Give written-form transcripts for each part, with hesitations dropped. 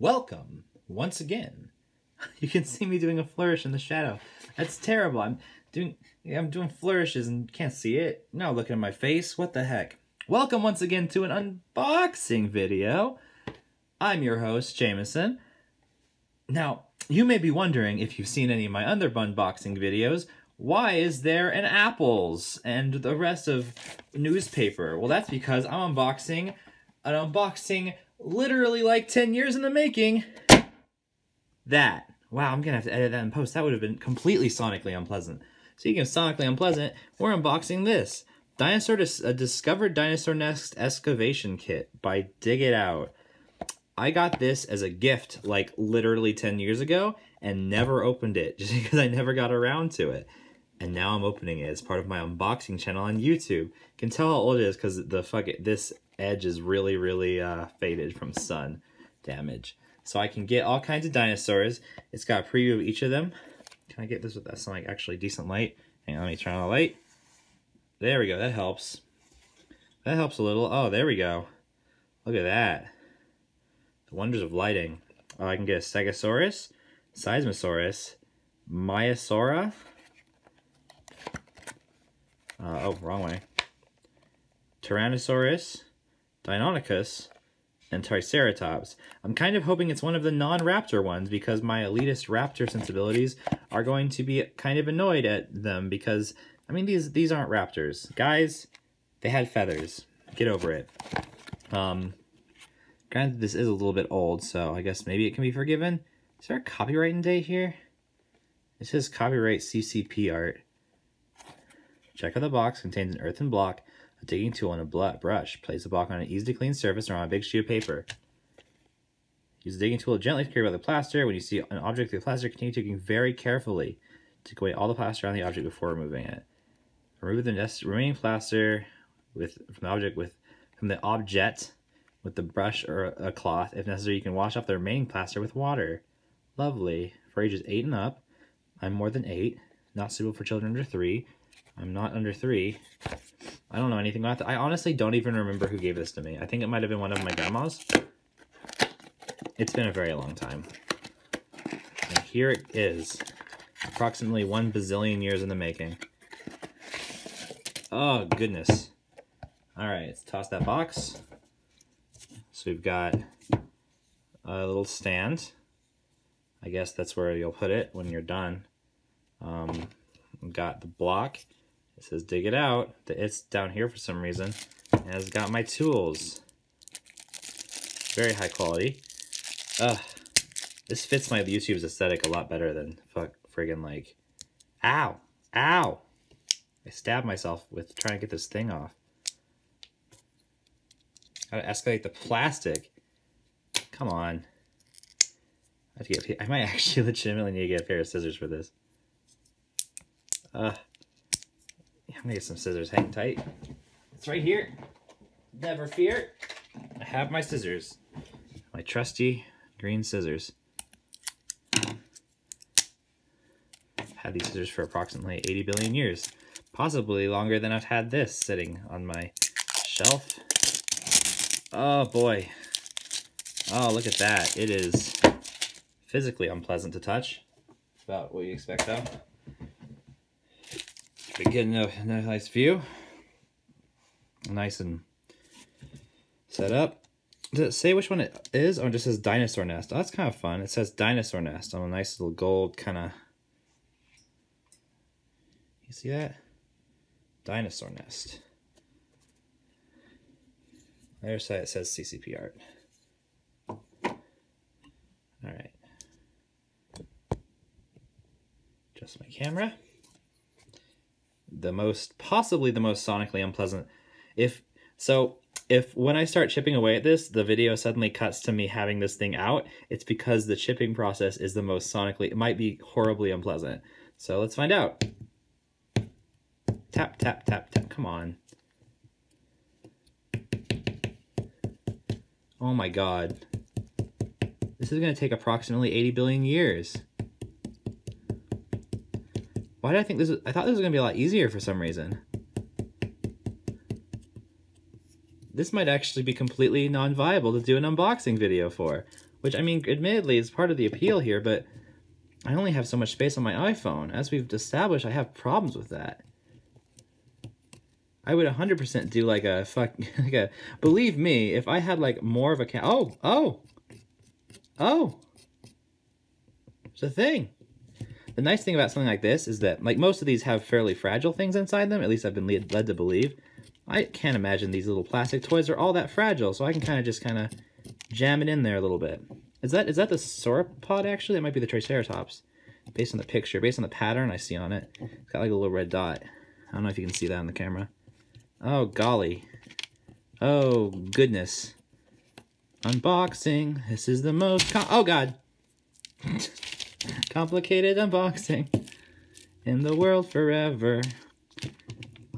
Welcome once again. You can see me doing a flourish in the shadow. That's terrible. I'm doing flourishes and you can't see it. Now looking at my face. What the heck? Welcome once again to an unboxing video. I'm your host, Jameson. Now, you may be wondering if you've seen any of my other unboxing videos, why is there an apples and the rest of newspaper? Well, that's because I'm unboxing an unboxing literally like 10 years in the making. That. Wow, I'm gonna have to edit that in post. That would have been completely sonically unpleasant. Speaking of sonically unpleasant, we're unboxing this. A Discovered Dinosaur Nest Excavation Kit by Dig It Out. I got this as a gift like literally 10 years ago and never opened it just because I never got around to it. And now I'm opening it as part of my unboxing channel on YouTube. You can tell how old it is because this edge is really faded from sun damage. So I can get all kinds of dinosaurs. It's got a preview of each of them. Can I get this with some like actually decent light? Hang on, let me turn on the light. There we go, that helps. That helps a little. Oh, there we go. Look at that. The wonders of lighting. Oh, I can get a Stegosaurus, Seismosaurus, Maiasaura. Oh, wrong way. Tyrannosaurus, Deinonychus, and Triceratops. I'm kind of hoping it's one of the non-raptor ones because my elitist raptor sensibilities are going to be kind of annoyed at them because, I mean, these aren't raptors. Guys, they had feathers. Get over it. Granted, this is a little bit old, so I guess maybe it can be forgiven. Is there a copyright date here? It says copyright CCP art. Check out the box. Contains an earthen block, a digging tool, and a brush. Place the block on an easy to clean surface or on a big sheet of paper. Use the digging tool to gently clear away the plaster. When you see an object through the plaster, continue digging very carefully. Take away all the plaster on the object before removing it. Remove the remaining plaster from the object with the brush or a cloth. If necessary, you can wash off the remaining plaster with water. Lovely. For ages 8 and up. I'm more than 8. Not suitable for children under 3. I'm not under 3. I don't know anything about that. I honestly don't even remember who gave this to me. I think it might have been one of my grandmas. It's been a very long time. And here it is. Approximately 1 bazillion years in the making. Oh, goodness. Alright, let's toss that box. So we've got a little stand. I guess that's where you'll put it when you're done. We've got the block. It says dig it out. It's down here for some reason. And it's got my tools. Very high quality. This fits my YouTube's aesthetic a lot better than friggin' like... Ow! Ow! I stabbed myself with trying to get this thing off. Gotta escalate the plastic. Come on. I might actually legitimately need to get a pair of scissors for this. I'm gonna get some scissors. Hang tight. It's right here. Never fear. I have my scissors. My trusty green scissors. I've had these scissors for approximately 80 billion years. Possibly longer than I've had this sitting on my shelf. Oh boy. Oh, look at that. It is physically unpleasant to touch. About what you expect though. But getting a nice view. Nice and set up. Does it say which one it is? Or it just says Dinosaur Nest? Oh, that's kind of fun. It says Dinosaur Nest on a nice little gold kind of... You see that? Dinosaur Nest. The other side it says CCP art. Alright. Adjust my camera. Possibly the most sonically unpleasant. If when I start chipping away at this, the video suddenly cuts to me having this thing out, it's because the chipping process is the most sonically, it might be horribly unpleasant. So let's find out. Tap, tap, tap, tap, come on. Oh my god. This is going to take approximately 80 billion years. Why did I think this was... I thought this was going to be a lot easier for some reason. This might actually be completely non-viable to do an unboxing video for. which, I mean, admittedly is part of the appeal here, but I only have so much space on my iPhone. As we've established, I have problems with that. I would 100% do like a believe me, if I had like more of a oh, it's a thing. The nice thing about something like this is that, like, most of these have fairly fragile things inside them, at least I've been led to believe. I can't imagine these little plastic toys are all that fragile, so I can kind of jam it in there a little bit. Is that the sauropod, actually? It might be the Triceratops, based on the picture, based on the pattern I see on it. It's got like a little red dot. I don't know if you can see that on the camera. Oh, golly. Oh, goodness. Unboxing. This is the most oh, God. Complicated unboxing in the world forever.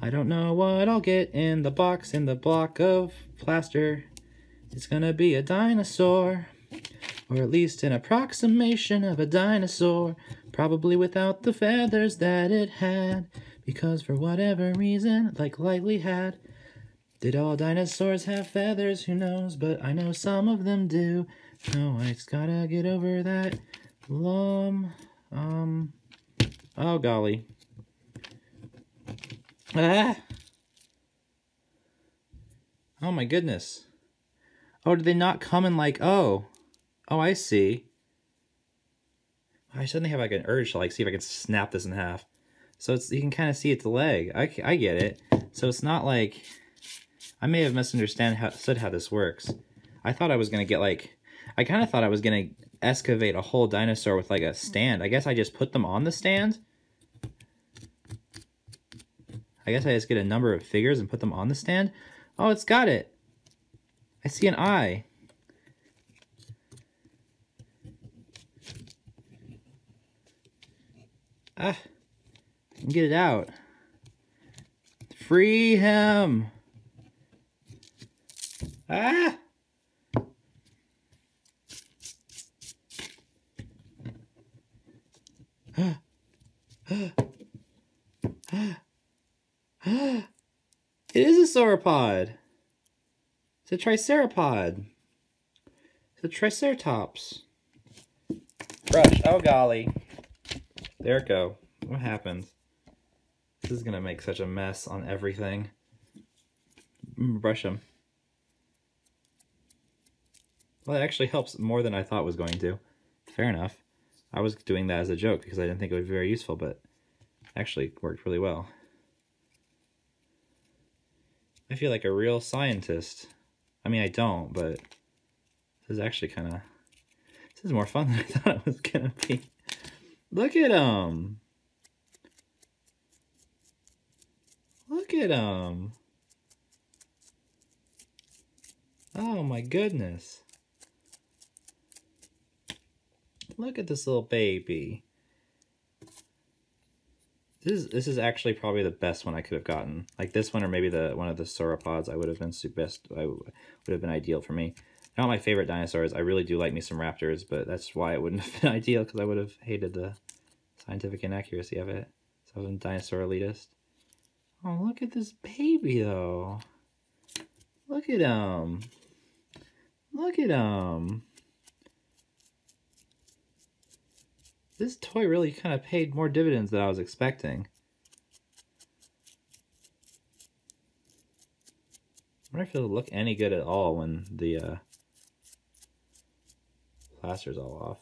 I don't know what I'll get in the box, in the block of plaster. It's gonna be a dinosaur, or at least an approximation of a dinosaur, probably without the feathers that it had, because for whatever reason, like likely had. Did all dinosaurs have feathers? Who knows, but I know some of them do. No, I just gotta get over that. Oh golly. Ah! Oh my goodness. Oh, did they not come in like, oh, I see. I suddenly have like an urge to like see if I can snap this in half. So it's, you can kind of see it's a leg. I get it. So it's not like, I may have misunderstood how this works. I thought I was going to get like, I kind of thought I was going to excavate a whole dinosaur with like a stand. I guess I just put them on the stand. I guess I just get a number of figures and put them on the stand. Oh, it's got it. I see an eye. Ah, I can get it out. Free him. Ah! It is a sauropod. It's a triceropod. It's a triceratops. Brush. Oh golly. There it go. What happened? This is gonna make such a mess on everything. Brush them. Well, it actually helps more than I thought it was going to. Fair enough. I was doing that as a joke because I didn't think it would be very useful, but it actually worked really well. I feel like a real scientist. I mean, I don't, but this is actually kind of... This is more fun than I thought it was going to be. Look at him! Look at him! Oh my goodness. Look at this little baby. This is actually probably the best one I could have gotten. Like this one, or maybe one of the sauropods. I would have been best. Would have been ideal for me. Not my favorite dinosaurs. I really do like me some raptors, but that's why it wouldn't have been ideal, because I would have hated the scientific inaccuracy of it. So I was a dinosaur elitist. Oh, look at this baby though. Look at him. Look at him. This toy really kind of paid more dividends than I was expecting. I wonder if it'll look any good at all when the plaster's all off.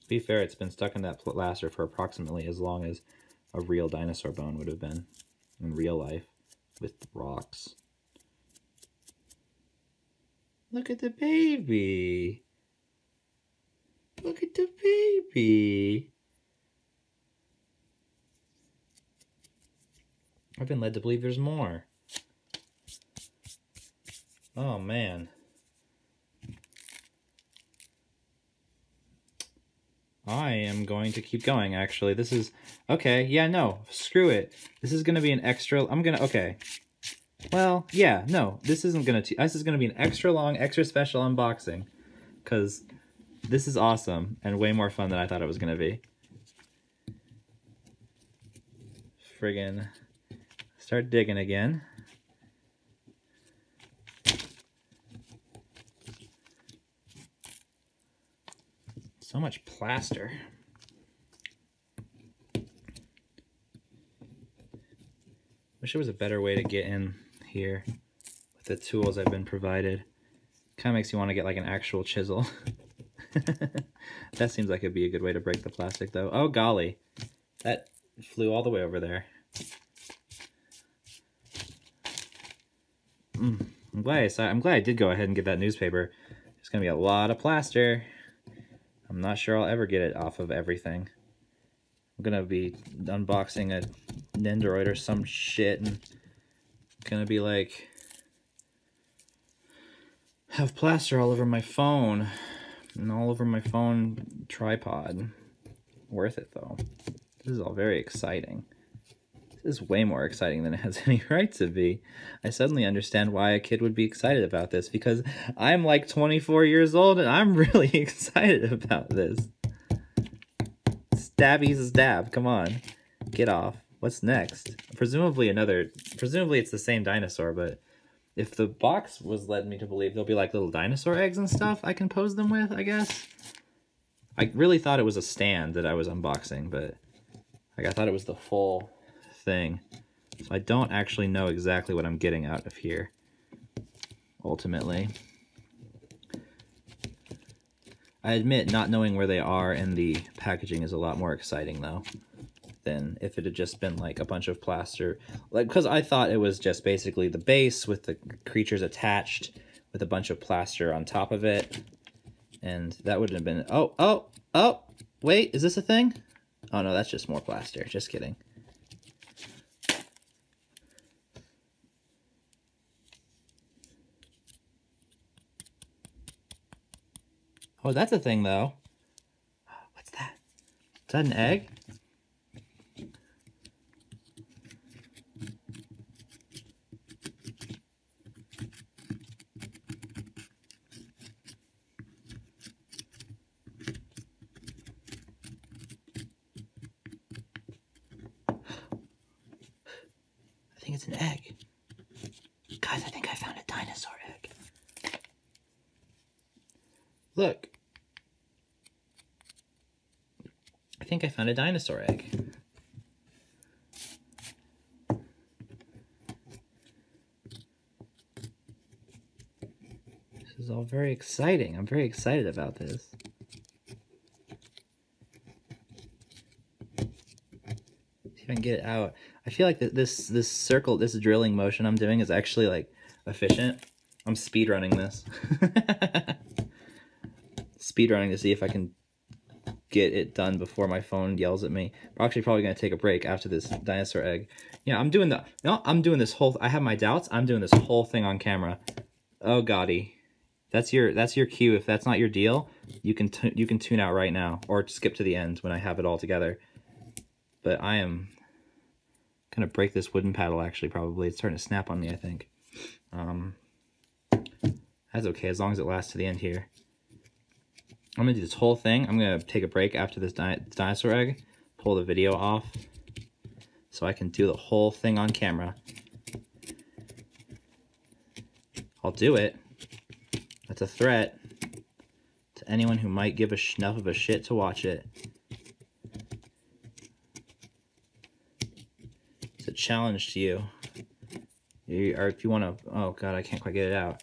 To be fair, it's been stuck in that plaster for approximately as long as a real dinosaur bone would have been in real life with rocks. Look at the baby. Look at the baby. I've been led to believe there's more. Oh, man. I am going to keep going, actually. This is... Okay, yeah, no. Screw it. This is going to be an extra... Okay. Well, yeah, no, this isn't gonna. This is gonna be an extra long, extra special unboxing, because this is awesome and way more fun than I thought it was gonna be. Friggin' start digging again. So much plaster. Wish there was a better way to get in here with the tools I've been provided. Kind of makes you want to get like an actual chisel. That seems like it'd be a good way to break the plastic though. Oh golly, that flew all the way over there. I'm glad I did go ahead and get that newspaper. There's gonna be a lot of plaster. I'm not sure I'll ever get it off of everything. I'm gonna be unboxing a Nendoroid or some shit and gonna be like, have plaster all over my phone and all over my phone tripod. Worth it though. This is all very exciting. This is way more exciting than it has any right to be. I suddenly understand why a kid would be excited about this, because I'm like 24 years old and I'm really excited about this. Stabby's a stab, come on. Get off. What's next? Presumably it's the same dinosaur, but if the box was led me to believe there'll be like little dinosaur eggs and stuff I can pose them with, I guess. I really thought it was a stand that I was unboxing, but like I thought it was the full thing. So I don't actually know exactly what I'm getting out of here, ultimately. I admit not knowing where they are in the packaging is a lot more exciting, though, than if it had just been like a bunch of plaster. Like, because I thought it was just basically the base with the creatures attached with a bunch of plaster on top of it. And that wouldn't have been... Oh, wait, is this a thing? Oh no, that's just more plaster. Just kidding. Oh, that's a thing, though. What's that? Is that an egg? I think it's an egg. Guys, I think I found a dinosaur egg. Look. I think I found a dinosaur egg. This is all very exciting. I'm very excited about this. See if I can get it out. I feel like this circle, this drilling motion I'm doing is actually like efficient. I'm speedrunning this. Speedrunning to see if I can get it done before my phone yells at me. We're actually probably gonna take a break after this dinosaur egg. Yeah, I'm doing this whole. I have my doubts. I'm doing this whole thing on camera. Oh Gotti, that's your cue. If that's not your deal, you can tune out right now or skip to the end when I have it all together. But I am gonna break this wooden paddle. Actually, probably it's starting to snap on me. I think. That's okay as long as it lasts to the end here. I'm gonna do this whole thing. I'm gonna take a break after this dinosaur egg, pull the video off, so I can do the whole thing on camera. I'll do it. That's a threat to anyone who might give enough of a shit to watch it. It's a challenge to you. Or if you want to, oh god, I can't quite get it out.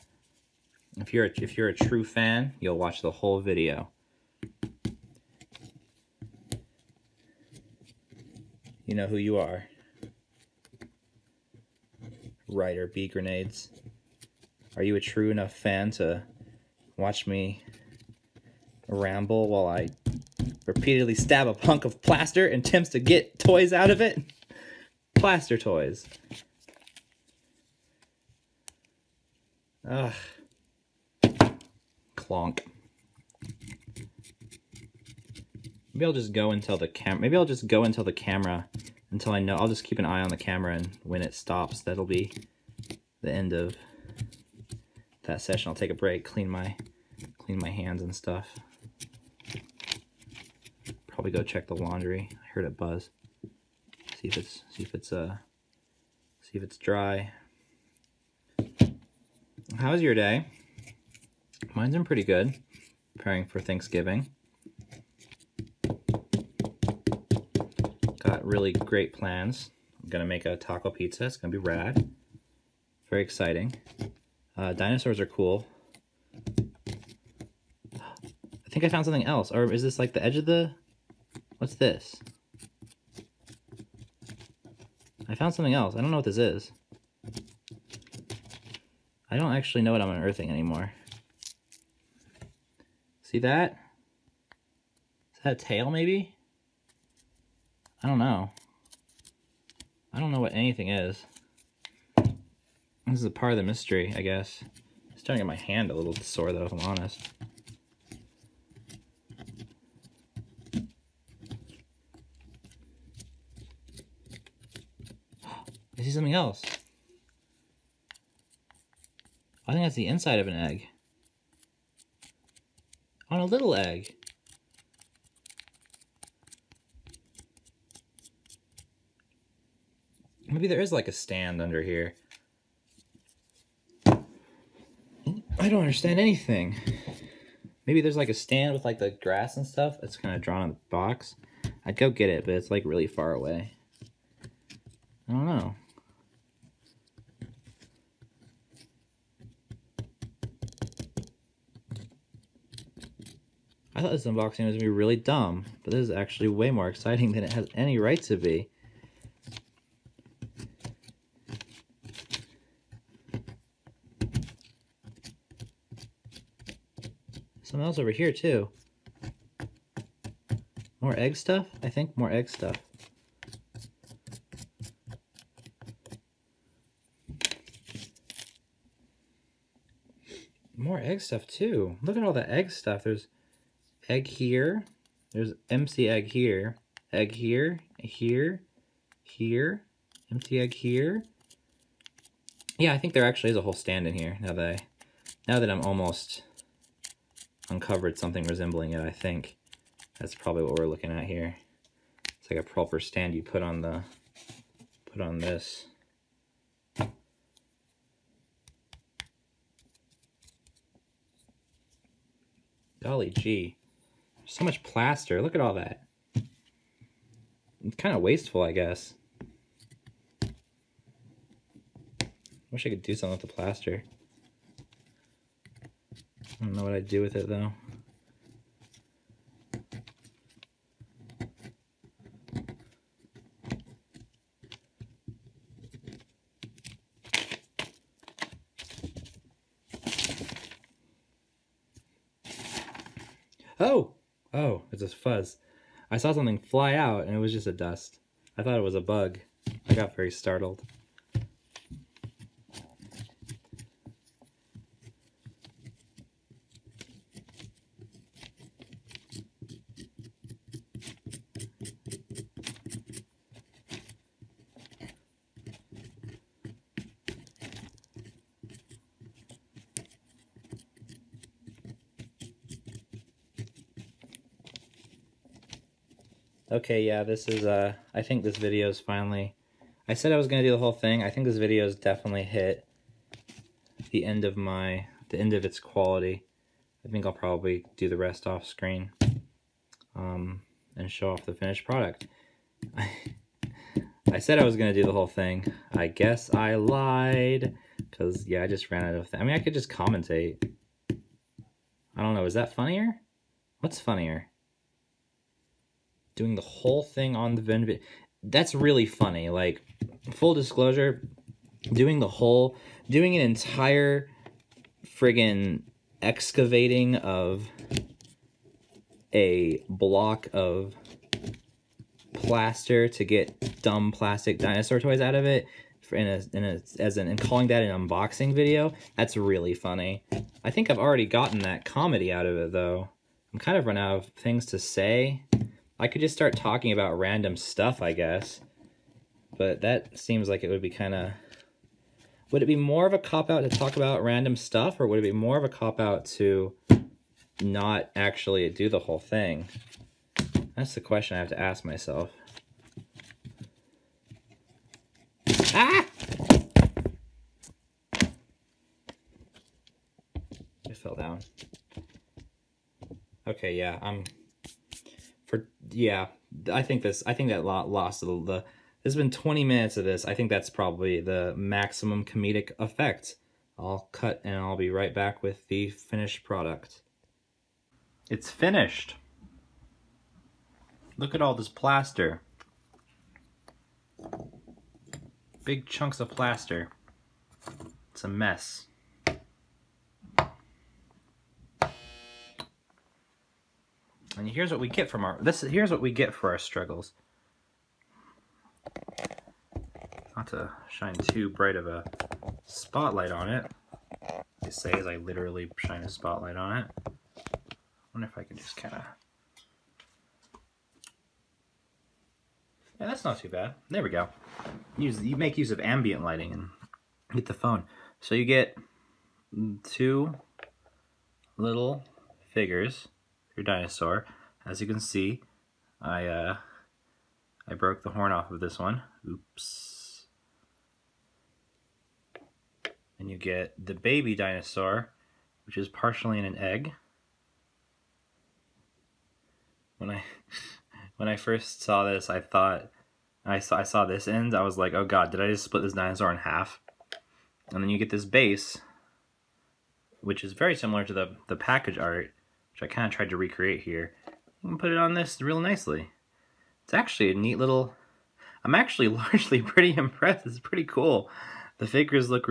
If you're a true fan, you'll watch the whole video. You know who you are. Ryder B Grenades. Are you a true enough fan to watch me ramble while I repeatedly stab a hunk of plaster and attempts to get toys out of it? Plaster toys. Ugh. Clonk. Maybe I'll just go until the camera. Until I know. I'll just keep an eye on the camera, and when it stops, that'll be the end of that session. I'll take a break, clean my hands and stuff. Probably go check the laundry. I heard it buzz. See if it's dry. How's your day? Mine's been pretty good. Preparing for Thanksgiving. really great plans. I'm gonna make a taco pizza. It's gonna be rad. Very exciting. Dinosaurs are cool. I think I found something else. Or is this like the edge of the... What's this? I found something else. I don't know what this is. I don't actually know what I'm unearthing anymore. See that? Is that a tail, maybe? I don't know. I don't know what anything is. This is a part of the mystery, I guess. I'm starting to get my hand a little sore, though, if I'm honest. I see something else. I think that's the inside of an egg. On a little egg. Maybe there is like a stand under here. I don't understand anything. Maybe there's like a stand with like the grass and stuff that's kind of drawn on the box. I'd go get it, but it's like really far away. I don't know. I thought this unboxing was going to be really dumb, but this is actually way more exciting than it has any right to be. Something else over here, too. More egg stuff? I think more egg stuff. More egg stuff, too. Look at all the egg stuff. There's egg here. There's empty egg here. Egg here. Here. Here. Empty egg here. Yeah, I think there actually is a whole stand in here now that I'm almost uncovered something resembling it. I think that's probably what we're looking at here. It's like a proper stand you put on this. Golly gee. There's so much plaster. Look at all that. It's kind of wasteful, I guess. Wish I could do something with the plaster. I don't know what I'd do with it, though. Oh, it's a fuzz. I saw something fly out and it was just a dust. I thought it was a bug. I got very startled. Okay, yeah, this is, I think this video's finally, I said I was going to do the whole thing. I think this video's definitely hit the end of its quality. I think I'll probably do the rest off screen, and show off the finished product. I said I was going to do the whole thing. I guess I lied, because, yeah, I just ran out of I mean, I could just commentate. I don't know, is that funnier? What's funnier? Doing the whole thing on the video. That's really funny. Like, full disclosure, doing an entire friggin' excavating of a block of plaster to get dumb plastic dinosaur toys out of it, and calling that an unboxing video, that's really funny. I think I've already gotten that comedy out of it, though. I'm kind of run out of things to say. I could just start talking about random stuff, I guess. But that seems like it would be kind of... Would it be more of a cop-out to talk about random stuff, or would it be more of a cop-out to not actually do the whole thing? That's the question I have to ask myself. Ah! I fell down. Okay, yeah, I think that lost the. There's been 20 minutes of this. I think that's probably the maximum comedic effect. I'll cut and I'll be right back with the finished product. It's finished. Look at all this plaster. Big chunks of plaster. It's a mess. And here's what we get from here's what we get for our struggles. Not to shine too bright of a spotlight on it. They say as I literally shine a spotlight on it. I wonder if I can just kind of... Yeah, that's not too bad. There we go. You make use of ambient lighting and get the phone. So you get 2 little figures, your dinosaur. As you can see, I broke the horn off of this one. Oops. And you get the baby dinosaur, which is partially in an egg. When I first saw this, I thought I saw this end. I was like, oh god, did I just split this dinosaur in half? And then you get this base, which is very similar to the package art, which I kind of tried to recreate here. You can put it on this real nicely. It's actually a neat little... I'm actually largely pretty impressed. It's pretty cool. The figures look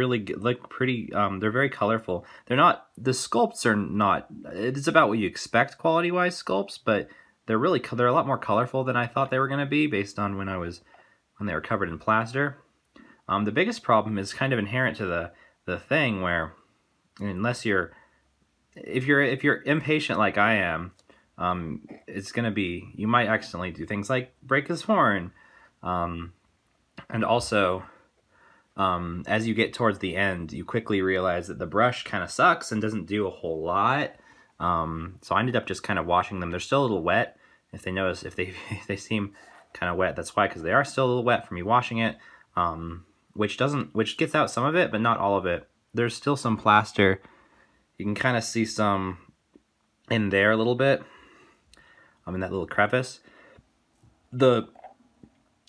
pretty, they're very colorful. They're not, the sculpts are not, it's about what you expect quality-wise sculpts, but they're a lot more colorful than I thought they were going to be based on when they were covered in plaster. The biggest problem is kind of inherent to the thing where, unless if you're impatient like I am, it's going to be, you might accidentally do things like break his horn. And also, as you get towards the end, you quickly realize that the brush kind of sucks and doesn't do a whole lot. So I ended up just kind of washing them. They're still a little wet. If they seem kind of wet, that's why, because they are still a little wet from me washing it. Which gets out some of it, but not all of it. There's still some plaster. You can kind of see some in there a little bit. In that little crevice. I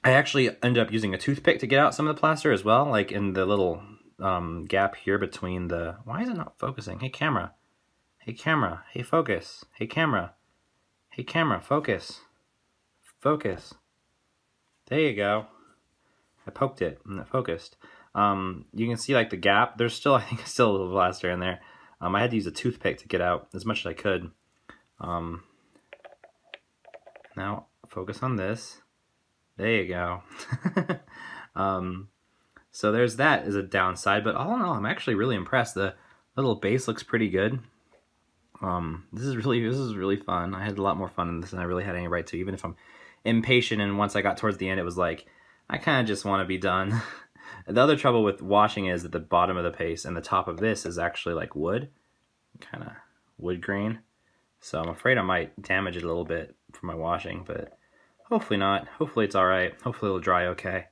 actually ended up using a toothpick to get out some of the plaster as well, like in the little gap here between the... Why is it not focusing? Hey, camera. Hey, camera. Hey, focus. Hey, camera. Hey, camera. Focus. Focus. There you go. I poked it and it focused. You can see like the gap. There's still, I think, still a little plaster in there. I had to use a toothpick to get out as much as I could. Now, focus on this. There you go. So there's that as a downside, but all in all, I'm actually really impressed. The little base looks pretty good. This is really fun. I had a lot more fun in this than I really had any right to, even if I'm impatient. And once I got towards the end, it was like, I kind of just want to be done. The other trouble with washing is that the bottom of the base and the top of this is actually like wood, kind of wood grain. So I'm afraid I might damage it a little bit for my washing, but hopefully not. Hopefully it's all right. Hopefully it'll dry okay.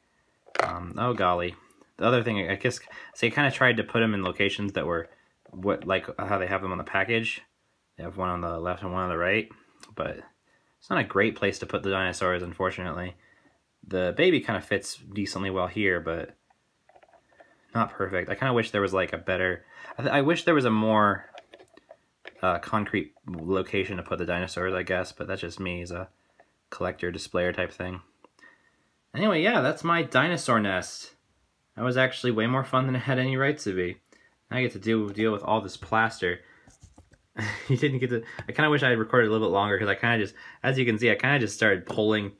Oh golly. The other thing, I guess, so I kind of tried to put them in locations that were like how they have them on the package. They have one on the left and one on the right, but it's not a great place to put the dinosaurs, unfortunately. The baby kind of fits decently well here, but not perfect. I kind of wish there was like a better... I wish there was a more concrete location to put the dinosaurs, I guess, but that's just me as a collector, displayer type thing. Anyway, yeah, that's my dinosaur nest. That was actually way more fun than it had any right to be. I get to deal with all this plaster. You didn't get to... I kind of wish I had recorded a little bit longer, because I kind of just, as you can see, I kind of just started pulling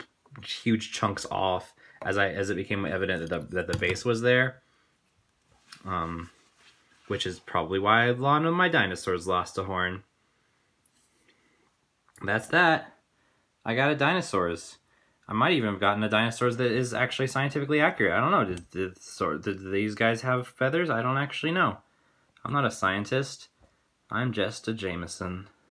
huge chunks off as it became evident that the base was there. Which is probably why one of my dinosaurs lost a horn. That's that. I got a dinosaurs. I might even have gotten a dinosaurs that is actually scientifically accurate. I don't know. Did these guys have feathers? I don't actually know. I'm not a scientist. I'm just a Jameson.